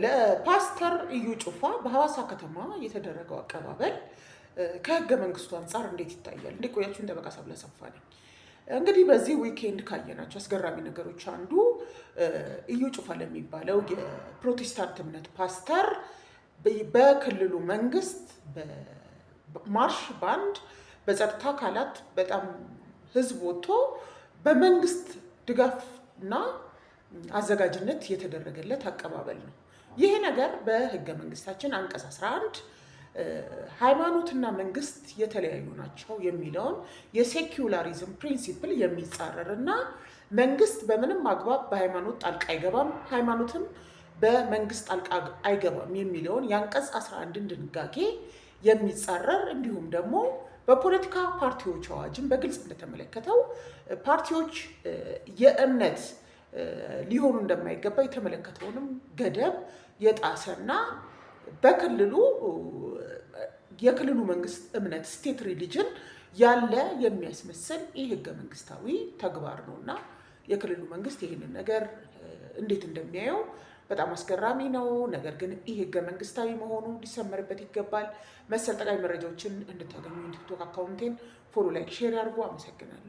ለፓስተር እዩ ጩፋ በሐዋሳ ከተማ የተደረገው አቀባበል ከህገ መንግስቱ አንጻር እንዴት ይታያል? እንደቆያችሁ እንደበቃ ሰብለ ሰፋ ነኝ። እንግዲህ በዚህ ዊኬንድ ካየናቸው አስገራሚ ነገሮች አንዱ እዩ ጩፋ ለሚባለው የፕሮቴስታንት እምነት ፓስተር በክልሉ መንግስት በማርሽ ባንድ በጸጥታ አካላት በጣም ህዝብ ወጥቶ በመንግስት ድጋፍና አዘጋጅነት የተደረገለት አቀባበል ነው። ይሄ ነገር በህገ መንግስታችን አንቀጽ 11 ሃይማኖትና መንግስት የተለያዩ ናቸው የሚለውን የሴኩላሪዝም ፕሪንሲፕል የሚጻረርና መንግስት በምንም አግባብ በሃይማኖት ጣልቃ አይገባም፣ ሃይማኖትም በመንግስት ጣልቃ አይገባም የሚለውን የአንቀጽ 11ን ድንጋጌ የሚጻረር እንዲሁም ደግሞ በፖለቲካ ፓርቲዎች አዋጅም በግልጽ እንደተመለከተው ፓርቲዎች የእምነት ሊሆኑ እንደማይገባ የተመለከተውንም ገደብ የጣሰና በክልሉ የክልሉ መንግስት እምነት ስቴት ሪሊጅን ያለ የሚያስመስል ይህ ህገ መንግስታዊ ተግባር ነውና የክልሉ መንግስት ይህንን ነገር እንዴት እንደሚያየው በጣም አስገራሚ ነው። ነገር ግን ይህ ህገ መንግስታዊ መሆኑ ሊሰመርበት ይገባል። መሰል ጠቃሚ መረጃዎችን እንድታገኙ ቲክቶክ አካውንቴን ፎሎ፣ ላይክ፣ ሼር ያድርጉ። አመሰግናለሁ።